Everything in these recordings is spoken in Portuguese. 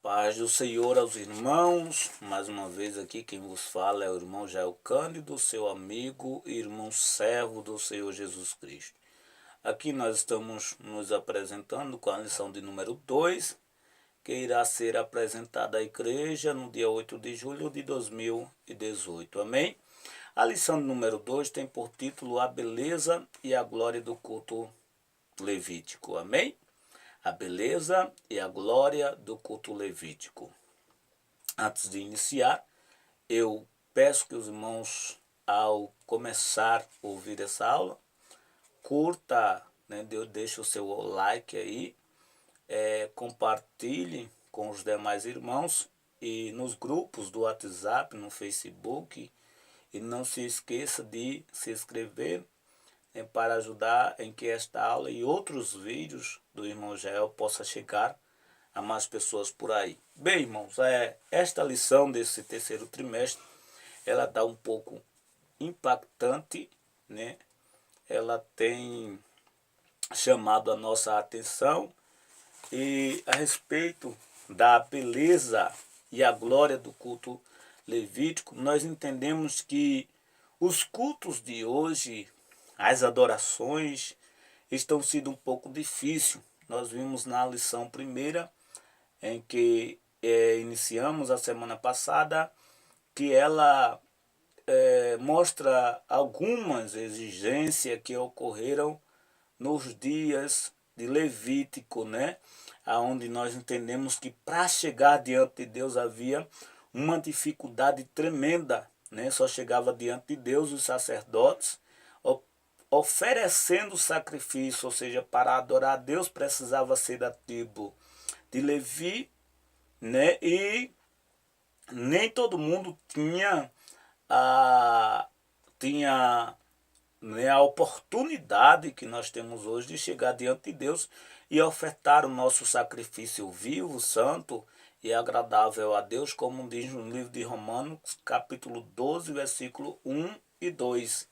Paz do Senhor aos irmãos, mais uma vez aqui quem vos fala é o irmão Jael Cândido, seu amigo e irmão servo do Senhor Jesus Cristo. Aqui nós estamos nos apresentando com a lição de número 2, que irá ser apresentada à igreja no dia 8 de julho de 2018, amém? A lição de número 2 tem por título A Beleza e a Glória do Culto Levítico, amém? A beleza e a glória do culto levítico. Antes de iniciar, eu peço que os irmãos, ao começar a ouvir essa aula, curta, deixe o seu like aí, compartilhe com os demais irmãos e nos grupos do WhatsApp, no Facebook, e não se esqueça de se inscrever para ajudar em que esta aula e outros vídeos do irmão Jael possa chegar a mais pessoas por aí. Bem, irmãos, esta lição desse terceiro trimestre, ela está um pouco impactante, né? Ela tem chamado a nossa atenção e a respeito da beleza e a glória do culto levítico, nós entendemos que os cultos de hoje, as adorações, estão sendo um pouco difíceis. Nós vimos na lição primeira, em que iniciamos a semana passada, que ela mostra algumas exigências que ocorreram nos dias de Levítico, né? Onde nós entendemos que para chegar diante de Deus havia uma dificuldade tremenda, né? Só chegava diante de Deus os sacerdotes oferecendo sacrifício, ou seja, para adorar a Deus precisava ser da tribo de Levi, né? E nem todo mundo tinha né, a oportunidade que nós temos hoje de chegar diante de Deus e ofertar o nosso sacrifício vivo, santo e agradável a Deus, como diz no livro de Romanos, capítulo 12, versículo 1 e 2.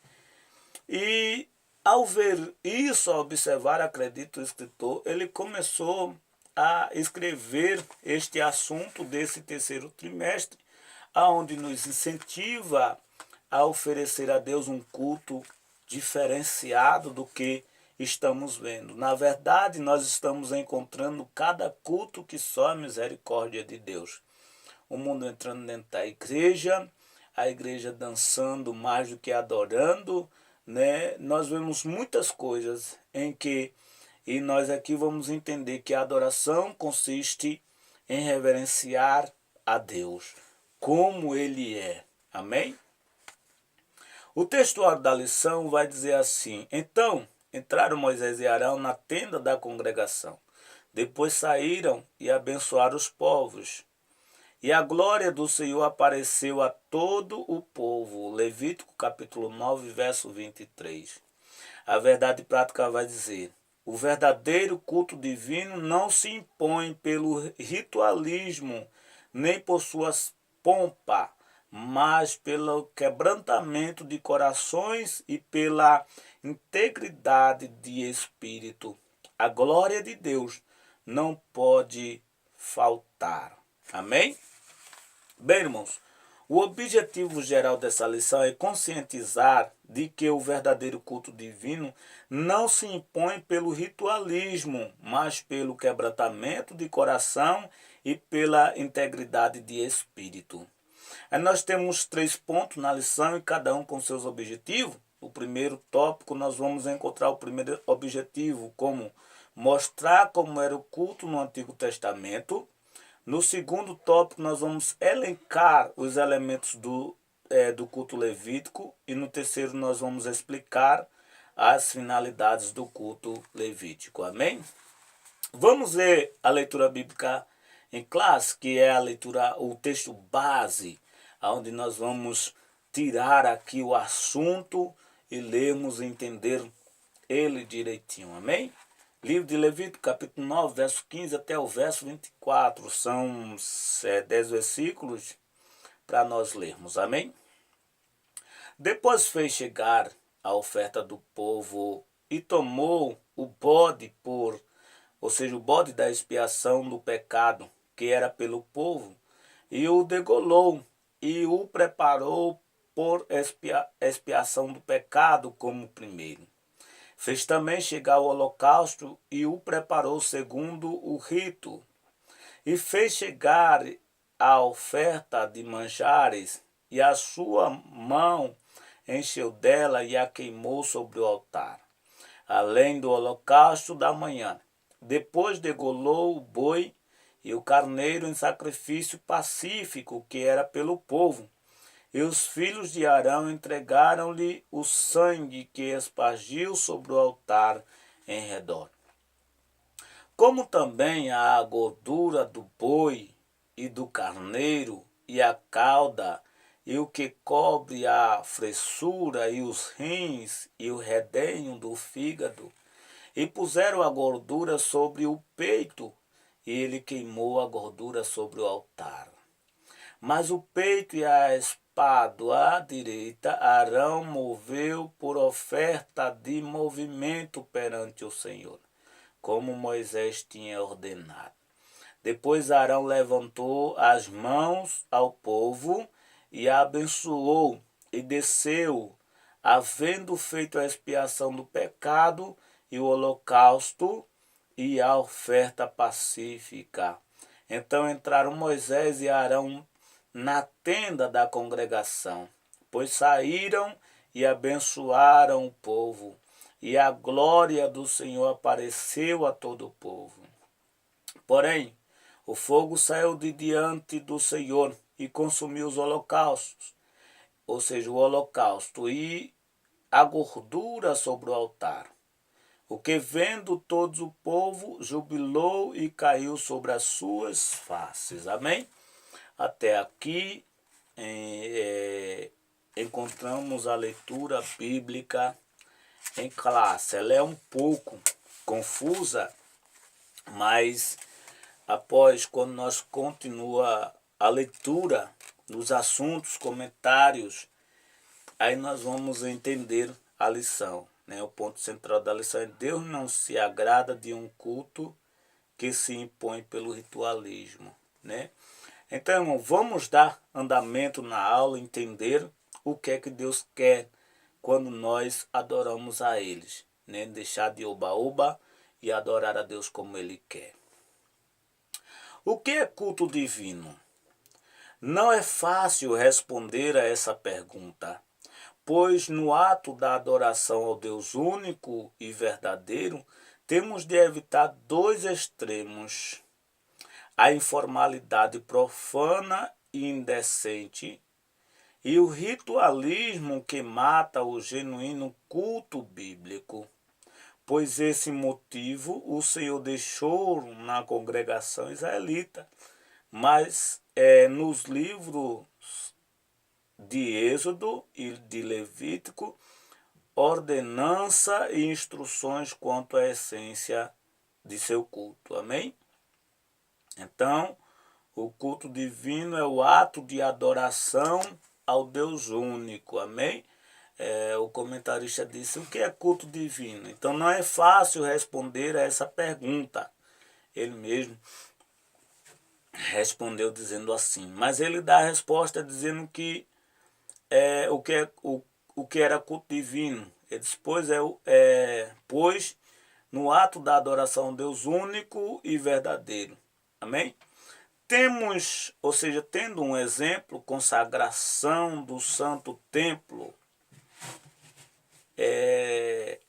E ao ver isso, ao observar, acredito, o escritor, ele começou a escrever este assunto desse terceiro trimestre, aonde nos incentiva a oferecer a Deus um culto diferenciado do que estamos vendo. Na verdade, nós estamos encontrando cada culto que só a misericórdia de Deus. O mundo entrando dentro da igreja, a igreja dançando mais do que adorando, né? Nós vemos muitas coisas e nós aqui vamos entender que a adoração consiste em reverenciar a Deus como Ele é. Amém? O textuário da lição vai dizer assim: então entraram Moisés e Arão na tenda da congregação. Depois saíram e abençoaram os povos. E a glória do Senhor apareceu a todo o povo. Levítico capítulo 9, verso 23. A verdade prática vai dizer: o verdadeiro culto divino não se impõe pelo ritualismo, nem por suas pompas, mas pelo quebrantamento de corações e pela integridade de espírito. A glória de Deus não pode faltar. Amém? Bem, irmãos, o objetivo geral dessa lição é conscientizar de que o verdadeiro culto divino não se impõe pelo ritualismo, mas pelo quebrantamento de coração e pela integridade de espírito. Aí nós temos 3 pontos na lição e cada um com seus objetivos. O primeiro tópico, nós vamos encontrar o primeiro objetivo como mostrar como era o culto no Antigo Testamento. No segundo tópico, nós vamos elencar os elementos do culto levítico. E no terceiro, nós vamos explicar as finalidades do culto levítico. Amém? Vamos ver a leitura bíblica em classe, que é a leitura, o texto base, onde nós vamos tirar aqui o assunto e lermos e entender ele direitinho. Amém? Livro de Levítico, capítulo 9, verso 15 até o verso 24. São 10 versículos para nós lermos. Amém? Depois fez chegar a oferta do povo e tomou o bode ou seja, o bode da expiação do pecado, que era pelo povo, e o degolou, e o preparou por expiação do pecado como primeiro. Fez também chegar o holocausto e o preparou segundo o rito, e fez chegar a oferta de manjares, e a sua mão encheu dela e a queimou sobre o altar, além do holocausto da manhã. Depois degolou o boi e o carneiro em sacrifício pacífico, que era pelo povo. E os filhos de Arão entregaram-lhe o sangue que espargiu sobre o altar em redor. Como também a gordura do boi e do carneiro, e a cauda, e o que cobre a fressura, e os rins, e o redenho do fígado, e puseram a gordura sobre o peito, e ele queimou a gordura sobre o altar. Mas o peito e a espádua à direita, Arão moveu por oferta de movimento perante o Senhor, como Moisés tinha ordenado. Depois Arão levantou as mãos ao povo e abençoou, e desceu, havendo feito a expiação do pecado e o holocausto e a oferta pacífica. Então entraram Moisés e Arão na tenda da congregação, pois saíram e abençoaram o povo, e a glória do Senhor apareceu a todo o povo. Porém, o fogo saiu de diante do Senhor e consumiu os holocaustos, ou seja, o holocausto e a gordura sobre o altar. O que vendo todos o povo jubilou e caiu sobre as suas faces. Amém? Até aqui encontramos a leitura bíblica em classe. Ela é um pouco confusa, mas após, quando nós continua a leitura dos assuntos, comentários, aí nós vamos entender a lição. O ponto central da lição é: Deus não se agrada de um culto que se impõe pelo ritualismo. Então, irmão, vamos dar andamento na aula, entender o que é que Deus quer quando nós adoramos a eles. Deixar de oba-oba e adorar a Deus como Ele quer. O que é culto divino? Não é fácil responder a essa pergunta, pois no ato da adoração ao Deus único e verdadeiro, temos de evitar dois extremos: a informalidade profana e indecente, e o ritualismo que mata o genuíno culto bíblico. Pois esse motivo o Senhor deixou na congregação israelita, mas nos livros de Êxodo e de Levítico, ordenança e instruções quanto à essência de seu culto. Amém? Então, o culto divino é o ato de adoração ao Deus único. Amém? O comentarista disse: o que é culto divino? Então não é fácil responder a essa pergunta. Ele mesmo respondeu dizendo assim, mas ele dá a resposta dizendo que o que era culto divino. Ele diz: pois no ato da adoração ao Deus único e verdadeiro. Amém? Temos, ou seja, tendo um exemplo, consagração do santo templo,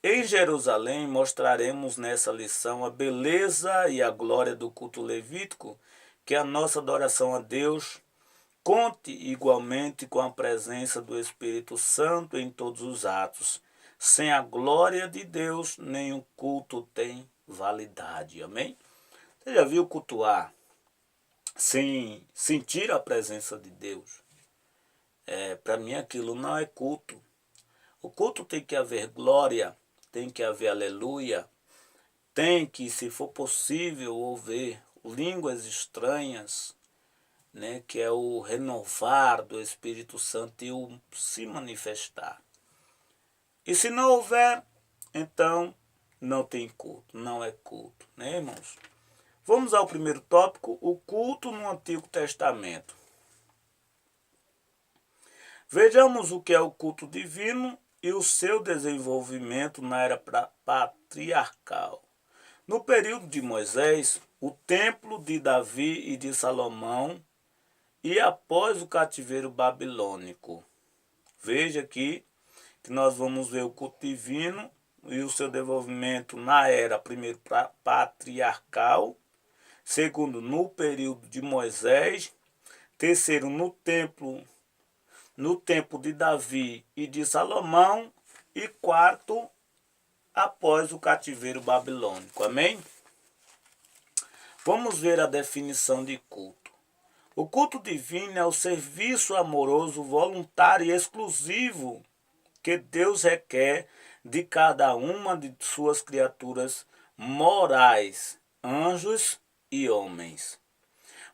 em Jerusalém, mostraremos nessa lição a beleza e a glória do culto levítico, que a nossa adoração a Deus conte igualmente com a presença do Espírito Santo em todos os atos. Sem a glória de Deus, nenhum culto tem validade. Amém? Você já viu cultuar sem sentir a presença de Deus? Para mim aquilo não é culto. O culto tem que haver glória, tem que haver aleluia, tem que, se for possível, ouvir línguas estranhas, que é o renovar do Espírito Santo e o se manifestar. E se não houver, então não tem culto, não é culto, irmãos? Vamos ao primeiro tópico, o culto no Antigo Testamento. Vejamos o que é o culto divino e o seu desenvolvimento na era patriarcal. No período de Moisés, o templo de Davi e de Salomão, e após o cativeiro babilônico. Veja aqui que nós vamos ver o culto divino e o seu desenvolvimento na era primeiro patriarcal, segundo no período de Moisés, terceiro no tempo de Davi e de Salomão, e quarto após o cativeiro babilônico. Amém? Vamos ver a definição de culto. O culto divino é o serviço amoroso, voluntário e exclusivo que Deus requer de cada uma de suas criaturas morais, anjos e homens.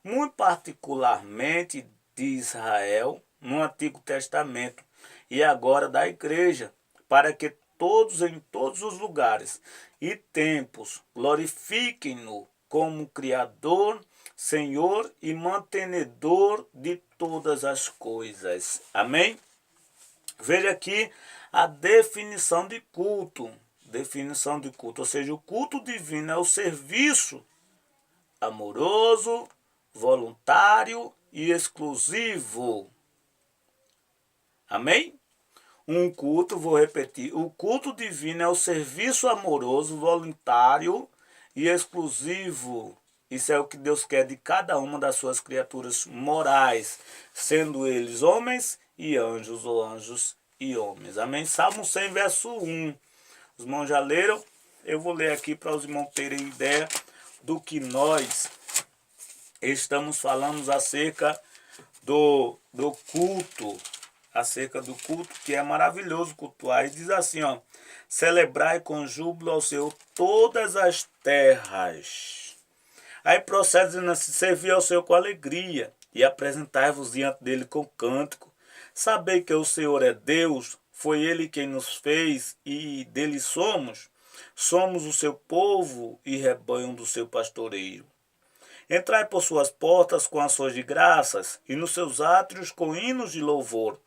Muito particularmente de Israel, no Antigo Testamento, e agora da Igreja, para que todos em todos os lugares e tempos glorifiquem-no como Criador, Senhor e mantenedor de todas as coisas. Amém? Veja aqui a definição de culto. Definição de culto, ou seja, o culto divino é o serviço amoroso, voluntário e exclusivo. Amém? Um culto, vou repetir, o culto divino é o serviço amoroso, voluntário e exclusivo. Isso é o que Deus quer de cada uma das suas criaturas morais, sendo eles homens e anjos, ou anjos e homens. Amém? Salmo 100, verso 1. Os irmãos já leram? Eu vou ler aqui para os irmãos terem ideia do que nós estamos falando acerca do culto. Acerca do culto, que é maravilhoso cultuar. E diz assim, ó: celebrai com júbilo ao Senhor todas as terras. Aí procede dizendo assim: servir ao Senhor com alegria e apresentai-vos diante dele com cântico. Sabei que o Senhor é Deus, foi ele quem nos fez e dele somos. Somos o seu povo e rebanho do seu pastoreio. Entrai por suas portas com ações de graças e nos seus átrios com hinos de louvor.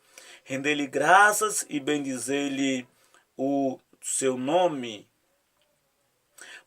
Render-lhe graças e bendizer-lhe o seu nome.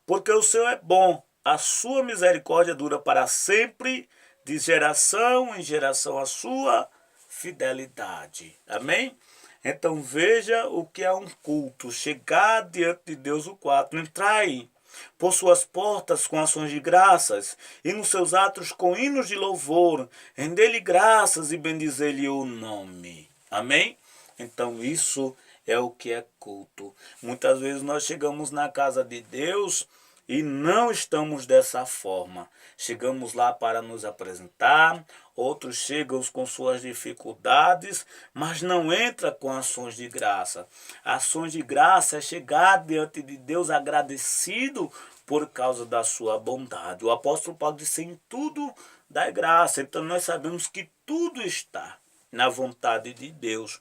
Porque o Senhor é bom, a sua misericórdia dura para sempre, de geração em geração a sua fidelidade. Amém? Então veja o que é um culto. Chegar diante de Deus o quarto. Entrai por suas portas com ações de graças e nos seus atos com hinos de louvor. Render-lhe graças e bendizer-lhe o nome. Amém? Então isso é o que é culto. Muitas vezes nós chegamos na casa de Deus e não estamos dessa forma. Chegamos lá para nos apresentar, outros chegam com suas dificuldades, mas não entra com ações de graça. Ações de graça é chegar diante de Deus agradecido por causa da sua bondade. O apóstolo Paulo disse: em tudo dá graça. Então nós sabemos que tudo está na vontade de Deus.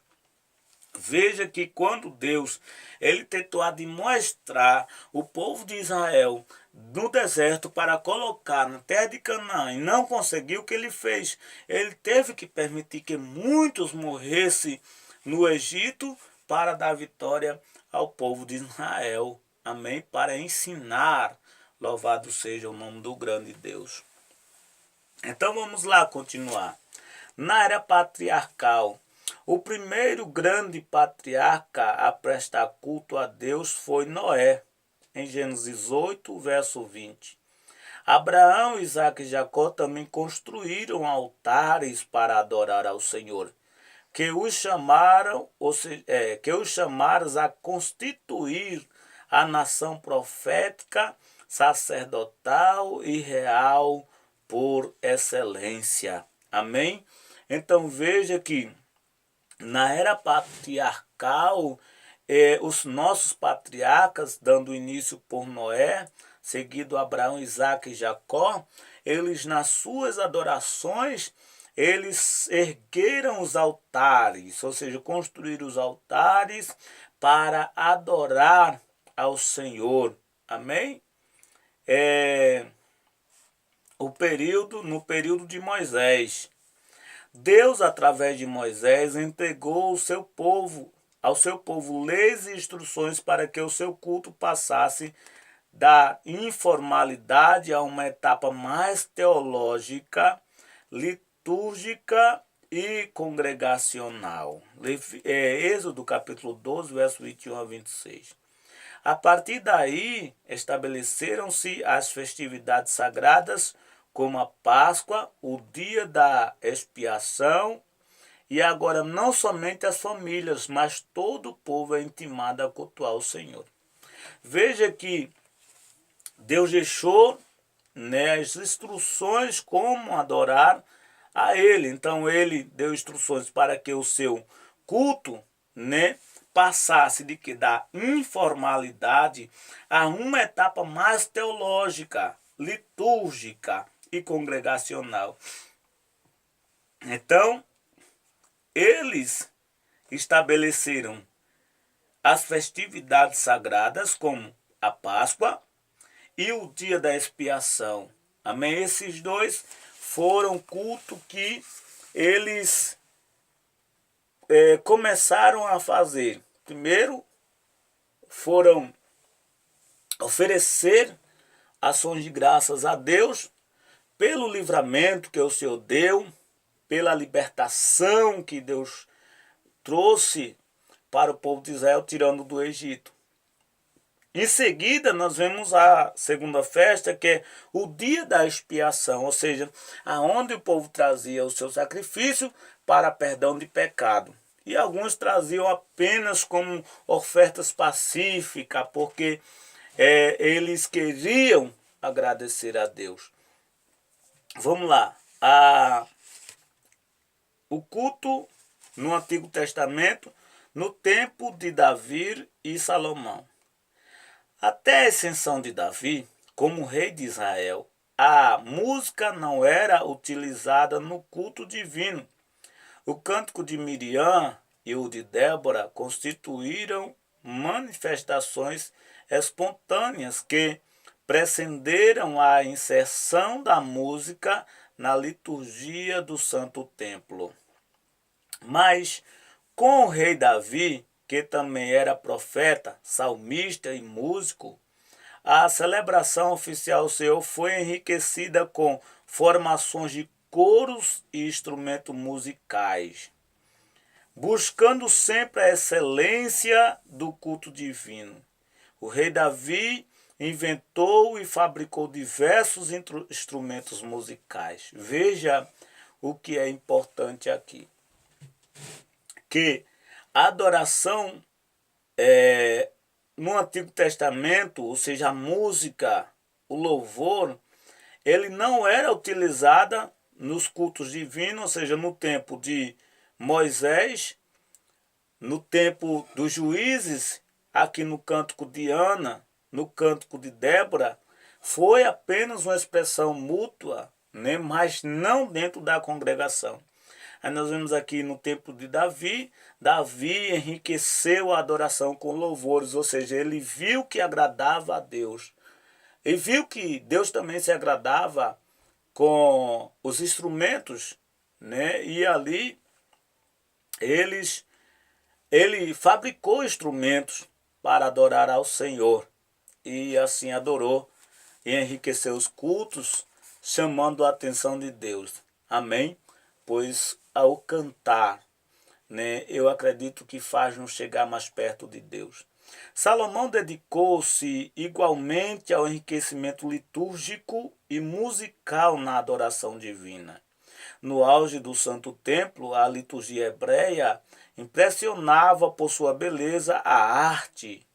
Veja que quando Deus ele tentou admoestar o povo de Israel no deserto para colocar na terra de Canaã e não conseguiu, o que ele fez? Ele teve que permitir que muitos morressem no Egito para dar vitória ao povo de Israel. Amém? Para ensinar. Louvado seja o nome do grande Deus. Então vamos lá continuar. Na era patriarcal, o primeiro grande patriarca a prestar culto a Deus foi Noé, em Gênesis 8, verso 20. Abraão, Isaque e Jacó também construíram altares para adorar ao Senhor, que os chamaram a constituir a nação profética, sacerdotal e real por excelência. Amém? Então veja que na era patriarcal, os nossos patriarcas, dando início por Noé, seguido Abraão, Isaque e Jacó, eles nas suas adorações, eles ergueram os altares, ou seja, construíram os altares para adorar ao Senhor. Amém? no período de Moisés. Deus, através de Moisés, entregou ao seu povo leis e instruções para que o seu culto passasse da informalidade a uma etapa mais teológica, litúrgica e congregacional. Êxodo capítulo 12, verso 21 a 26. A partir daí, estabeleceram-se as festividades sagradas, como a Páscoa, o dia da expiação, e agora não somente as famílias, mas todo o povo é intimado a cultuar o Senhor. Veja que Deus deixou, né, as instruções como adorar a Ele. Então Ele deu instruções para que o seu culto, né, passasse de que da informalidade a uma etapa mais teológica, litúrgica e congregacional. Então, eles estabeleceram as festividades sagradas como a Páscoa e o dia da expiação. Amém? Esses dois foram cultos que eles começaram a fazer. Primeiro, foram oferecer ações de graças a Deus pelo livramento que o Senhor deu, pela libertação que Deus trouxe para o povo de Israel, tirando do Egito. Em seguida, nós vemos a segunda festa, que é o dia da expiação, ou seja, aonde o povo trazia o seu sacrifício para perdão de pecado. E alguns traziam apenas como ofertas pacíficas, porque eles queriam agradecer a Deus. Vamos lá. O culto no Antigo Testamento, no tempo de Davi e Salomão. Até a ascensão de Davi, como rei de Israel, a música não era utilizada no culto divino. O cântico de Miriam e o de Débora constituíram manifestações espontâneas que precederam a inserção da música na liturgia do Santo Templo. Mas com o rei Davi, que também era profeta, salmista e músico, a celebração oficial do Senhor foi enriquecida com formações de coros e instrumentos musicais, buscando sempre a excelência do culto divino. O rei Davi inventou e fabricou diversos instrumentos musicais. Veja o que é importante aqui. Que a adoração no Antigo Testamento, ou seja, a música, o louvor, ele não era utilizada nos cultos divinos, ou seja, no tempo de Moisés, no tempo dos juízes, aqui no cântico de Ana, no cântico de Débora, foi apenas uma expressão mútua, né, mas não dentro da congregação. Aí nós vemos aqui no tempo de Davi, Davi enriqueceu a adoração com louvores, ou seja, ele viu que agradava a Deus. E viu que Deus também se agradava com os instrumentos, né? E ali ele fabricou instrumentos para adorar ao Senhor. E assim adorou e enriqueceu os cultos, chamando a atenção de Deus. Amém? Pois ao cantar, né, eu acredito que faz-nos chegar mais perto de Deus. Salomão dedicou-se igualmente ao enriquecimento litúrgico e musical na adoração divina. No auge do Santo Templo, a liturgia hebreia impressionava por sua beleza a arte.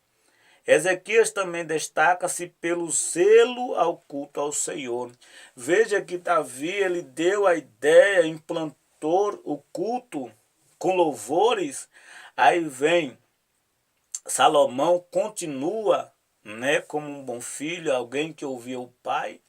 Ezequias também destaca-se pelo zelo ao culto ao Senhor. Veja que Davi ele deu a ideia, implantou o culto com louvores. Aí vem Salomão, continua, né, como um bom filho, alguém que ouvia o pai,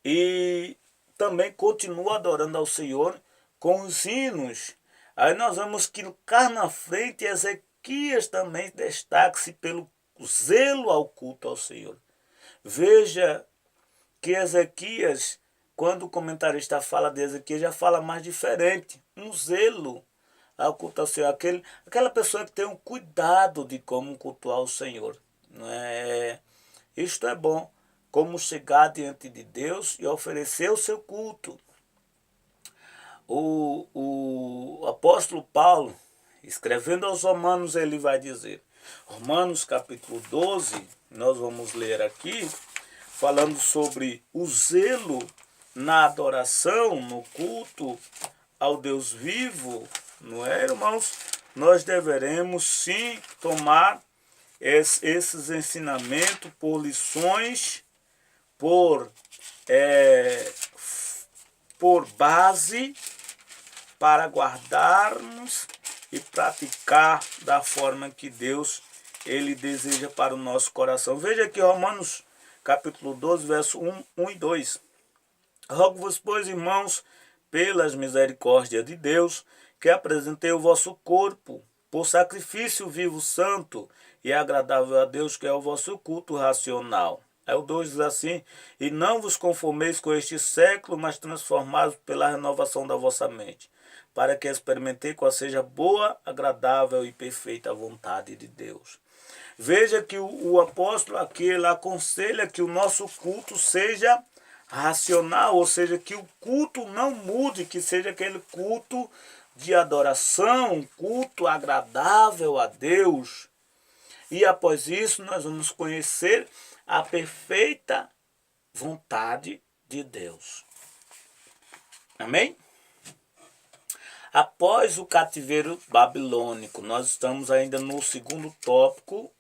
e também continua adorando ao Senhor com os hinos. Aí nós vemos que cá na frente Ezequias também destaca-se pelo zelo ao culto ao Senhor. Veja que Ezequias quando o comentarista fala de Ezequiel, já fala mais diferente. Um zelo ao culto ao Senhor. Aquela pessoa que tem um cuidado de como cultuar o Senhor. Não é? Isto é bom. Como chegar diante de Deus e oferecer o seu culto. O apóstolo Paulo, escrevendo aos Romanos, ele vai dizer, Romanos capítulo 12, nós vamos ler aqui, falando sobre o zelo na adoração, no culto ao Deus vivo, não é, irmãos? Nós deveremos sim tomar esses ensinamentos por lições, por base, para guardarmos e praticar da forma que Deus ele deseja para o nosso coração. Veja aqui Romanos capítulo 12, verso 1 e 2. Rogo-vos, pois, irmãos, pelas misericórdias de Deus, que apresentei o vosso corpo por sacrifício vivo, santo e agradável a Deus, que é o vosso culto racional. Aí o 2 diz assim, e não vos conformeis com este século, mas transformados pela renovação da vossa mente, para que experimentei qual seja boa, agradável e perfeita a vontade de Deus. Veja que o apóstolo aqui ele aconselha que o nosso culto seja racional, ou seja, que o culto não mude, que seja aquele culto de adoração, um culto agradável a Deus. E após isso nós vamos conhecer a perfeita vontade de Deus. Amém? Após o cativeiro babilônico, nós estamos ainda no segundo tópico,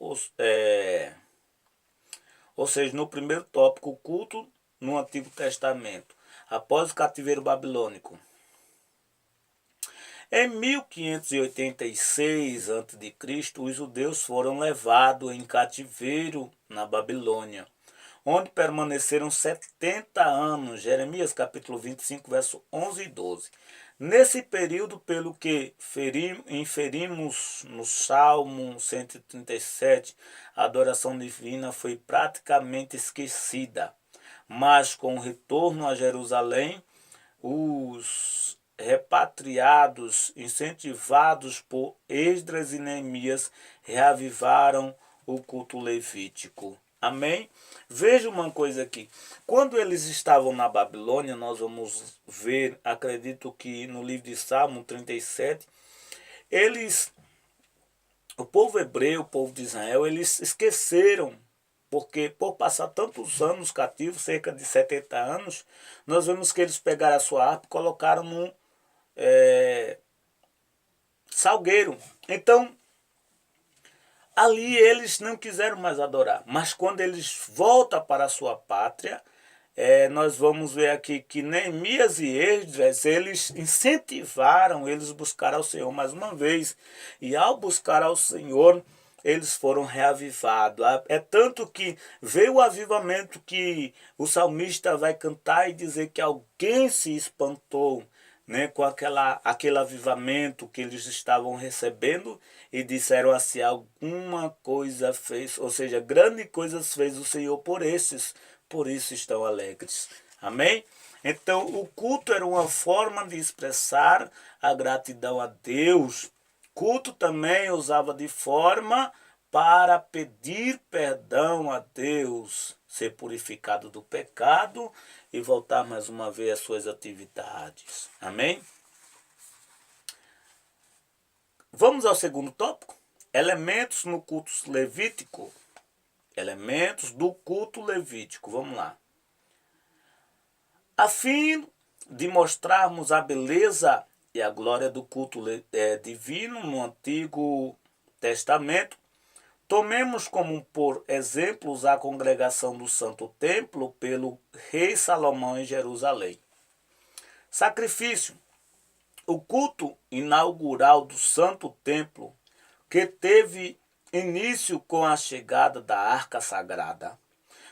ou seja, no primeiro tópico, o culto no Antigo Testamento. Após o cativeiro babilônico. Em 1586 a.C., os judeus foram levados em cativeiro na Babilônia, onde permaneceram 70 anos. Jeremias capítulo 25, verso 11 e 12. Nesse período, pelo que inferimos no Salmo 137, a adoração divina foi praticamente esquecida. Mas com o retorno a Jerusalém, os repatriados, incentivados por Esdras e Neemias, reavivaram o culto levítico. Amém? Veja uma coisa aqui. Quando eles estavam na Babilônia, nós vamos ver, acredito que no livro de Salmo 37, o povo hebreu, o povo de Israel, eles esqueceram, porque por passar tantos anos cativos, cerca de 70 anos, nós vemos que eles pegaram a sua harpa e colocaram num salgueiro. Então, ali eles não quiseram mais adorar. Mas quando eles voltam para a sua pátria, nós vamos ver aqui que Neemias e Esdras, eles incentivaram eles buscar ao Senhor mais uma vez. E ao buscar ao Senhor, eles foram reavivados. É tanto que veio o avivamento que o salmista vai cantar e dizer que alguém se espantou, né, com aquele avivamento que eles estavam recebendo e disseram assim, alguma coisa fez, ou seja, grandes coisas fez o Senhor por isso estão alegres. Amém? Então o culto era uma forma de expressar a gratidão a Deus. Culto também usava de forma para pedir perdão a Deus, ser purificado do pecado e voltar mais uma vez às suas atividades. Amém? Vamos ao segundo tópico. Elementos no culto levítico. Elementos do culto levítico. Vamos lá. A fim de mostrarmos a beleza e a glória do culto divino no Antigo Testamento, tomemos como por exemplos a congregação do Santo Templo pelo rei Salomão em Jerusalém. Sacrifício. O culto inaugural do Santo Templo, que teve início com a chegada da Arca Sagrada,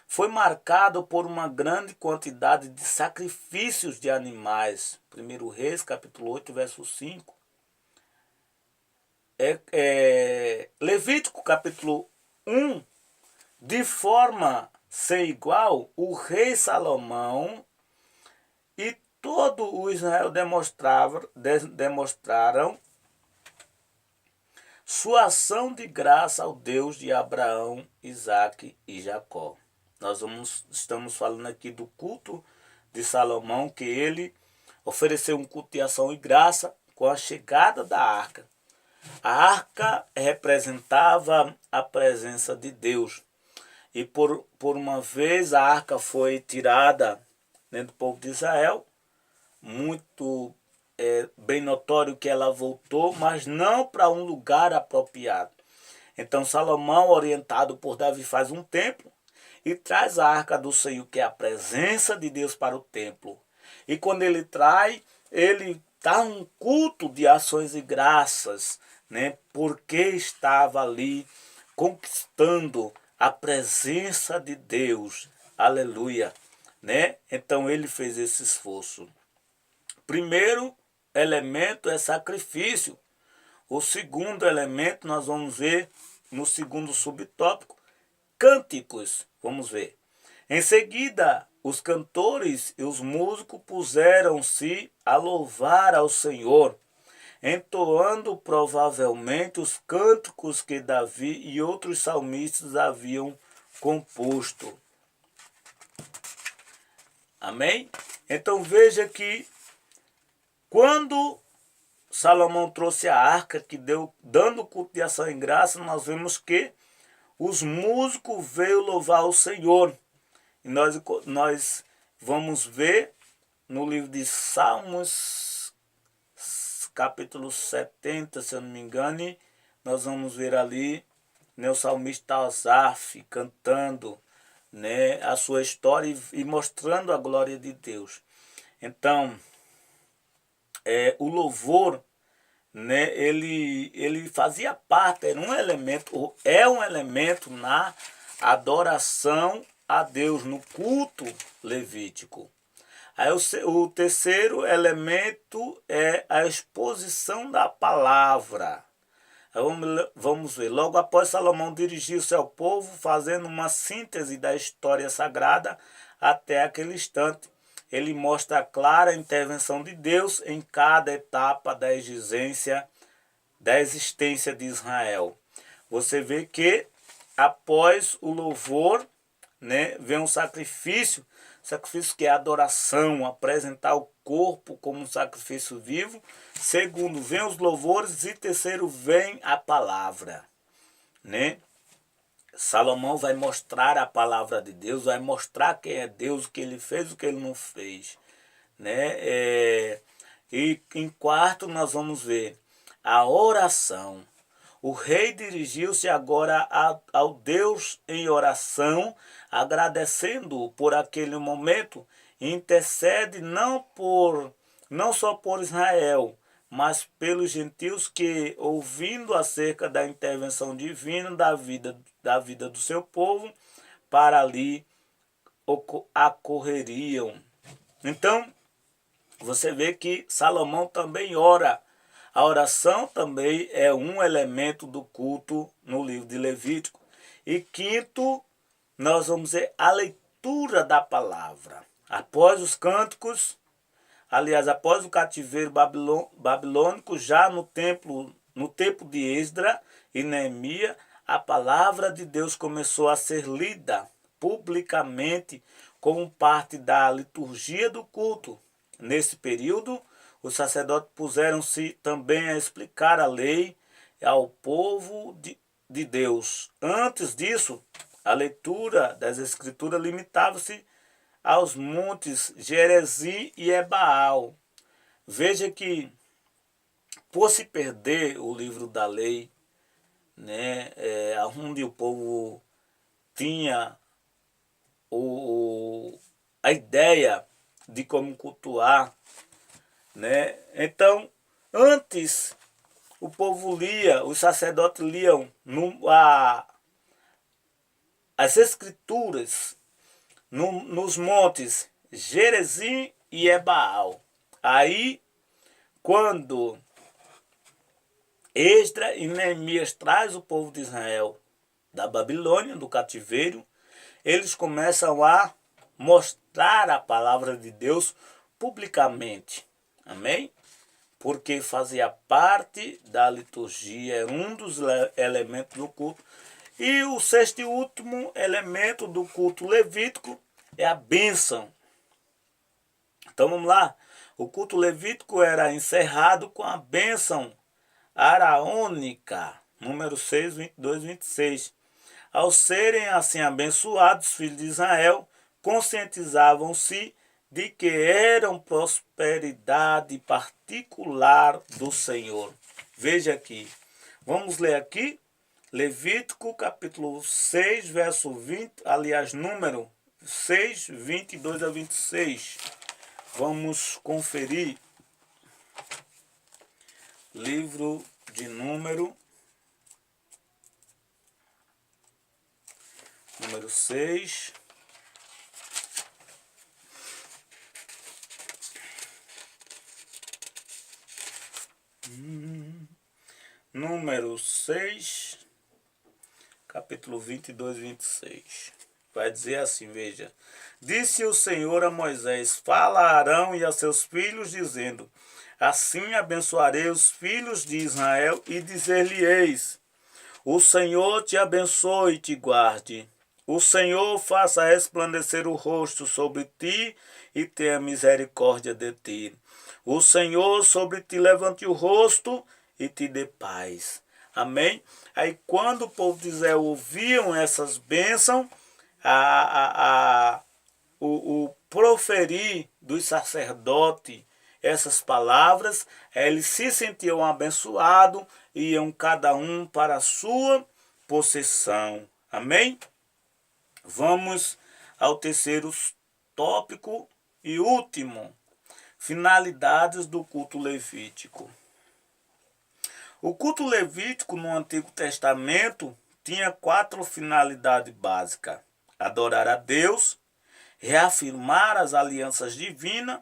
foi marcado por uma grande quantidade de sacrifícios de animais. 1 Reis, capítulo 8, verso 5. Levítico, capítulo 1. De forma sem igual, o rei Salomão E todo o Israel demonstraram sua ação de graça ao Deus de Abraão, Isaque e Jacó. Estamos falando aqui do culto de Salomão, que ele ofereceu um culto de ação e graça com a chegada da arca. A arca representava a presença de Deus. E por uma vez a arca foi tirada dentro do povo de Israel, muito bem notório que ela voltou, mas não para um lugar apropriado. Então Salomão, orientado por Davi, faz um templo e traz a arca do Senhor, que é a presença de Deus, para o templo. E quando ele traz, ele dá um culto de ações e graças, né? Porque estava ali conquistando a presença de Deus. Aleluia, né? Então ele fez esse esforço. Primeiro elemento é sacrifício. O segundo elemento nós vamos ver no segundo subtópico, cânticos. Vamos ver. Em seguida, os cantores e os músicos puseram-se a louvar ao Senhor, entoando provavelmente os cânticos que Davi e outros salmistas haviam composto. Amém? Então veja que quando Salomão trouxe a arca, que deu dando culto de ação em graça, nós vemos que os músicos veio louvar o Senhor. E nós vamos ver no livro de Salmos, capítulo 70, se eu não me engano, nós vamos ver ali, né, o salmista Asaf cantando, né, a sua história e mostrando a glória de Deus. Então, o louvor, né, ele fazia parte, era um elemento, é um elemento na adoração a Deus, no culto levítico. Aí o terceiro elemento é a exposição da palavra. Vamos ver. Logo após Salomão dirigiu-se ao povo, fazendo uma síntese da história sagrada até aquele instante. Ele mostra a clara intervenção de Deus em cada etapa da existência de Israel. Você vê que após o louvor, né, vem um sacrifício que é adoração, apresentar o corpo como um sacrifício vivo. Segundo, vem os louvores. E terceiro, vem a palavra, né? Salomão vai mostrar a palavra de Deus, vai mostrar quem é Deus, o que ele fez, o que ele não fez, né? E em quarto nós vamos ver a oração. O rei dirigiu-se agora ao Deus em oração, agradecendo-o por aquele momento, e intercede não só por Israel, mas pelos gentios que, ouvindo acerca da intervenção divina da vida do seu povo, para ali acorreriam. Então, você vê que Salomão também ora. A oração também é um elemento do culto no livro de Levítico. E quinto, nós vamos ver a leitura da palavra. Após os cânticos, aliás, após o cativeiro babilônico, já no tempo de Esdras e Neemias, a palavra de Deus começou a ser lida publicamente como parte da liturgia do culto. Nesse período, os sacerdotes puseram-se também a explicar a lei ao povo de Deus. Antes disso, a leitura das Escrituras limitava-se aos montes Gerezim e Ebaal. Veja que, por se perder o livro da lei, né, onde o povo tinha a ideia de como cultuar, né? Então, antes o povo lia, os sacerdotes liam as escrituras nos montes Gerezim e Ebaal. Aí, quando Esdras e Neemias traz o povo de Israel da Babilônia, do cativeiro, eles começam a mostrar a palavra de Deus publicamente. Amém? Porque fazia parte da liturgia, era um dos elementos do culto. E o sexto e último elemento do culto levítico é a bênção. Então vamos lá. O culto levítico era encerrado com a bênção araônica, número 6, 22 e 26. Ao serem assim abençoados, os filhos de Israel conscientizavam-se de que eram prosperidade particular do Senhor. Veja aqui. Vamos ler aqui. Levítico capítulo 6, verso 20, aliás, número 6, 22 a 26. Vamos conferir. Livro de número 6. Número 6, capítulo 22 e 26. Vai dizer assim, veja. Disse o Senhor a Moisés, fala a Arão e a seus filhos, dizendo, assim abençoarei os filhos de Israel e dizer-lhe-eis, o Senhor te abençoe e te guarde. O Senhor faça resplandecer o rosto sobre ti e tenha misericórdia de ti. O Senhor sobre ti levante o rosto e te dê paz. Amém? Aí quando o povo de Israel ouviam essas bênçãos, o proferir dos sacerdotes essas palavras, eles se sentiam abençoados e iam cada um para a sua possessão. Amém? Vamos ao terceiro tópico e último. Finalidades do culto levítico. O culto levítico no Antigo Testamento tinha 4 finalidades básicas. Adorar a Deus, reafirmar as alianças divinas,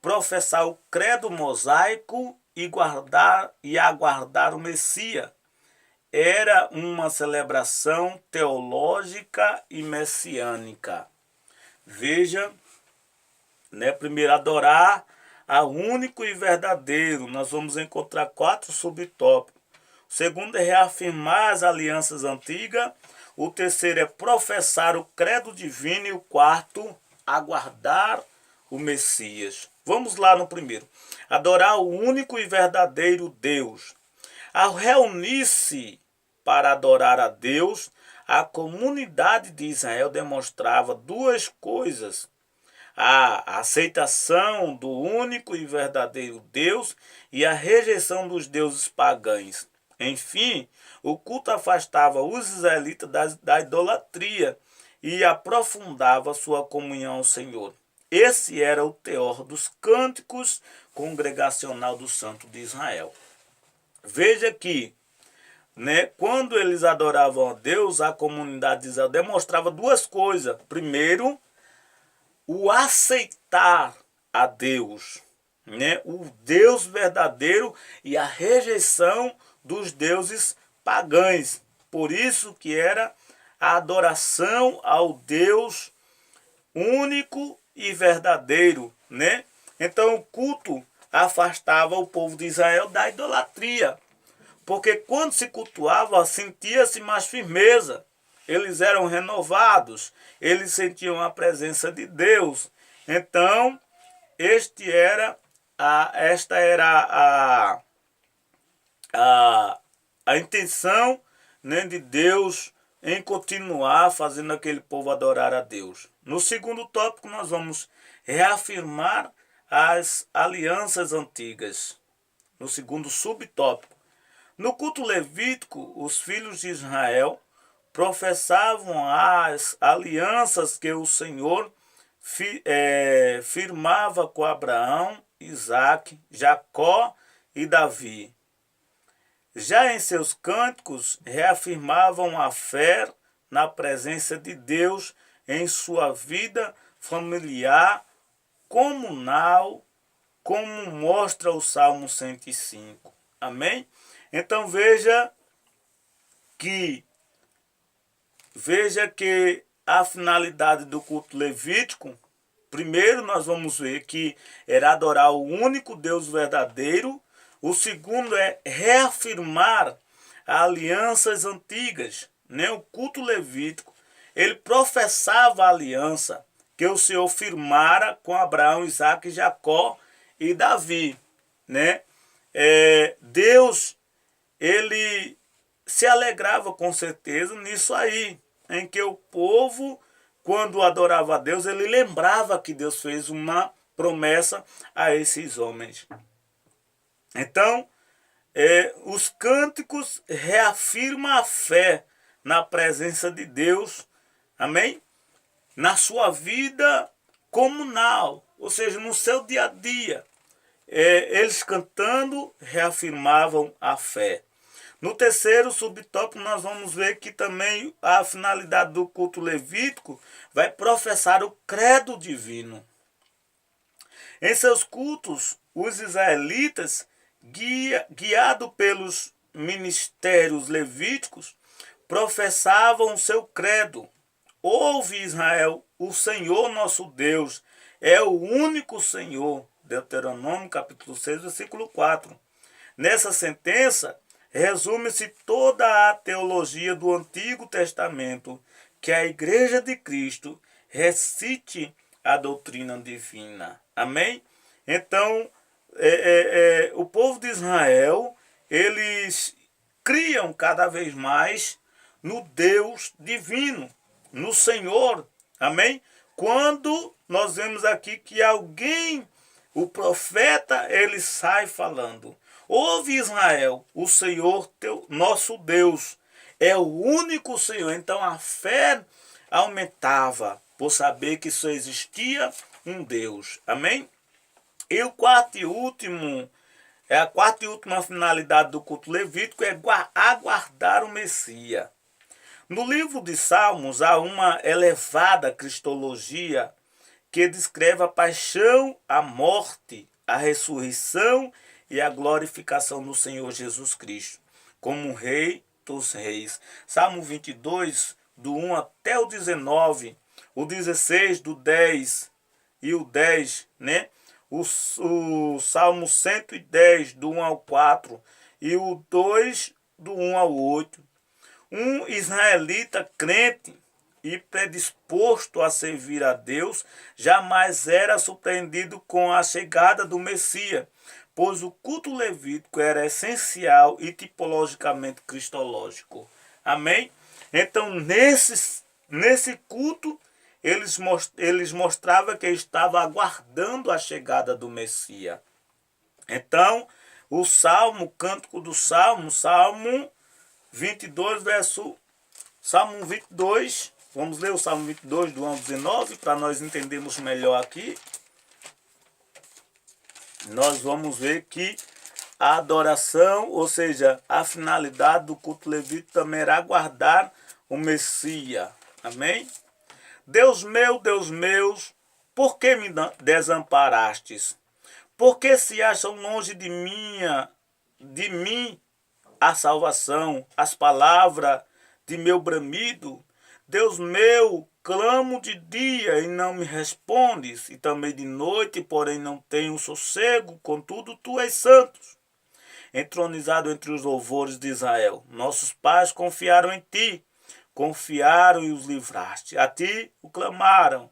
professar o credo mosaico e aguardar o Messias. Era uma celebração teológica e messiânica. Veja, primeiro, adorar a único e verdadeiro. Nós vamos encontrar 4 subtópicos. O segundo é reafirmar as alianças antigas. O terceiro é professar o credo divino. E o quarto, aguardar o Messias. Vamos lá no primeiro. Adorar o único e verdadeiro Deus. Ao reunir-se para adorar a Deus, a comunidade de Israel demonstrava 2 coisas. A aceitação do único e verdadeiro Deus e a rejeição dos deuses pagãos. Enfim, o culto afastava os israelitas da idolatria e aprofundava sua comunhão ao Senhor. Esse era o teor dos cânticos congregacional do Santo de Israel. Veja que, quando eles adoravam a Deus, a comunidade de Israel demonstrava 2 coisas. Primeiro, o aceitar a Deus, o Deus verdadeiro e a rejeição dos deuses pagãos. Por isso que era a adoração ao Deus único e verdadeiro, Então o culto afastava o povo de Israel da idolatria, porque quando se cultuava, sentia-se mais firmeza. Eles eram renovados, eles sentiam a presença de Deus. Então, esta era a intenção de Deus em continuar fazendo aquele povo adorar a Deus. No segundo tópico, nós vamos reafirmar as alianças antigas. No segundo subtópico. No culto levítico, os filhos de Israel professavam as alianças que o Senhor firmava com Abraão, Isaque, Jacó e Davi. Já em seus cânticos, reafirmavam a fé na presença de Deus em sua vida familiar, comunal, como mostra o Salmo 105. Amém? Então veja que a finalidade do culto levítico, primeiro nós vamos ver que era adorar o único Deus verdadeiro. O segundo é reafirmar alianças antigas, né? O culto levítico, ele professava a aliança que o Senhor firmara com Abraão, Isaque, Jacó e Davi, né? Deus, ele se alegrava com certeza nisso aí, em que o povo, quando adorava a Deus, ele lembrava que Deus fez uma promessa a esses homens. Então, os cânticos reafirmam a fé na presença de Deus, amém? Na sua vida comunal, ou seja, no seu dia a dia. Eles cantando reafirmavam a fé. No terceiro subtópico nós vamos ver que também a finalidade do culto levítico vai professar o credo divino. Em seus cultos, os israelitas, guiados pelos ministérios levíticos, professavam o seu credo. Ouve, Israel, o Senhor nosso Deus é o único Senhor. Deuteronômio capítulo 6, versículo 4. Nessa sentença, resume-se toda a teologia do Antigo Testamento, que a Igreja de Cristo recite a doutrina divina. Amém? Então, o povo de Israel, eles criam cada vez mais no Deus divino, no Senhor. Amém? Quando nós vemos aqui que alguém, o profeta, ele sai falando: ouve, Israel, o Senhor teu, nosso Deus é o único Senhor. Então a fé aumentava por saber que só existia um Deus. Amém? E a quarta e última finalidade do culto levítico é aguardar o Messias. No livro de Salmos há uma elevada cristologia que descreve a paixão, a morte, a ressurreição e a glorificação do Senhor Jesus Cristo como Rei dos Reis. Salmo 22, do 1 até o 19, o 16, do 10 e o 10, né? O Salmo 110, do 1 ao 4 e o 2, do 1 ao 8. Um israelita crente e predisposto a servir a Deus jamais era surpreendido com a chegada do Messias, pois o culto levítico era essencial e tipologicamente cristológico. Amém? Então, nesse culto, eles mostravam que estavam aguardando a chegada do Messias. Então, o Salmo, o Cântico do Salmo, Salmo 22, Salmo 22, vamos ler o Salmo 22, do 1 ao 19, para nós entendermos melhor aqui. Nós vamos ver que a adoração, ou seja, a finalidade do culto levítico também era aguardar o Messias. Amém? Deus meu, por que me desamparastes? Por que se acham longe de mim a salvação, as palavras de meu bramido? Deus meu, clamo de dia e não me respondes, e também de noite, porém não tenho sossego, contudo tu és santo, entronizado entre os louvores de Israel. Nossos pais confiaram em ti, confiaram e os livraste. A ti o clamaram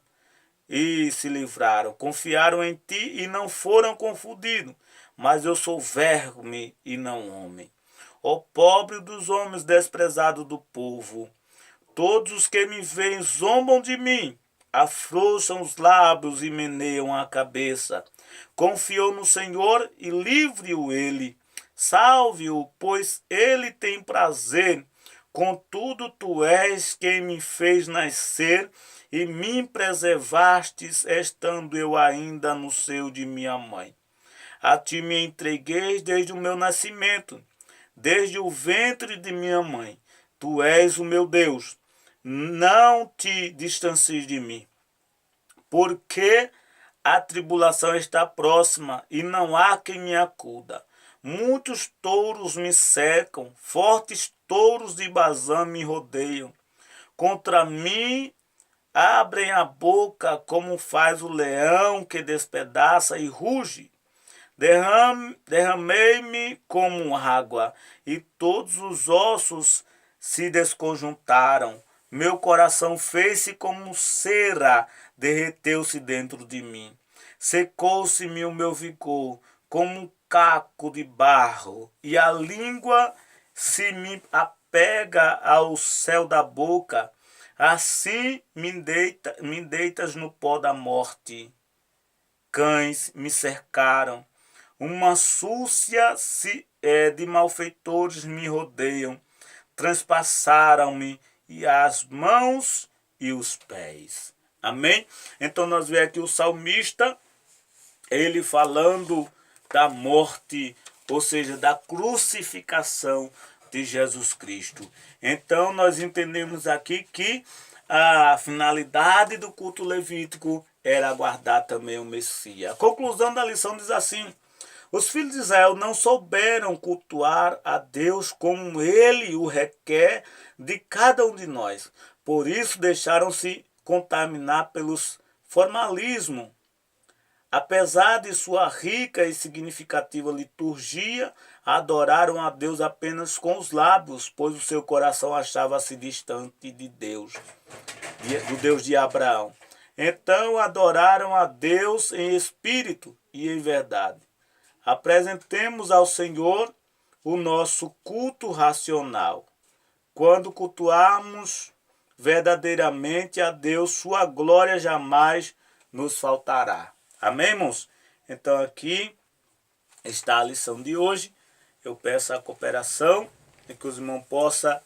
e se livraram. Confiaram em ti e não foram confundidos. Mas eu sou verme e não homem. Ó pobre dos homens, desprezado do povo, todos os que me veem zombam de mim, afrouxam os lábios e meneiam a cabeça. Confiou no Senhor e livre-o ele. Salve-o, pois ele tem prazer. Contudo, tu és quem me fez nascer e me preservastes, estando eu ainda no seio de minha mãe. A ti me entreguei desde o meu nascimento, desde o ventre de minha mãe. Tu és o meu Deus, não te distancies de mim, porque a tribulação está próxima e não há quem me acuda. Muitos touros me cercam, fortes touros de Bazã me rodeiam. Contra mim abrem a boca como faz o leão que despedaça e ruge. Derramei-me como água, e todos os ossos se desconjuntaram. Meu coração fez-se como cera, derreteu-se dentro de mim. Secou-se-me o meu vigor, como um caco de barro, e a língua se me apega ao céu da boca. Assim me deitas no pó da morte. Cães me cercaram. Uma súcia de malfeitores me rodeiam. Transpassaram-me e as mãos e os pés. Amém? Então nós vemos aqui o salmista, ele falando da morte, ou seja, da crucificação de Jesus Cristo. Então nós entendemos aqui que a finalidade do culto levítico era aguardar também o Messias. A conclusão da lição diz assim: os filhos de Israel não souberam cultuar a Deus como ele o requer de cada um de nós. Por isso deixaram-se contaminar pelos formalismos. Apesar de sua rica e significativa liturgia, adoraram a Deus apenas com os lábios, pois o seu coração achava-se distante de Deus, do Deus de Abraão. Então adoraram a Deus em espírito e em verdade. Apresentemos ao Senhor o nosso culto racional. Quando cultuarmos verdadeiramente a Deus, sua glória jamais nos faltará. Amém, irmãos? Então aqui está a lição de hoje. Eu peço a cooperação e que os irmãos possam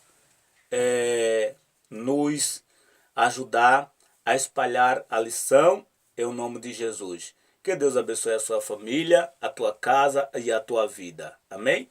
nos ajudar a espalhar a lição em nome de Jesus. Que Deus abençoe a sua família, a tua casa e a tua vida. Amém?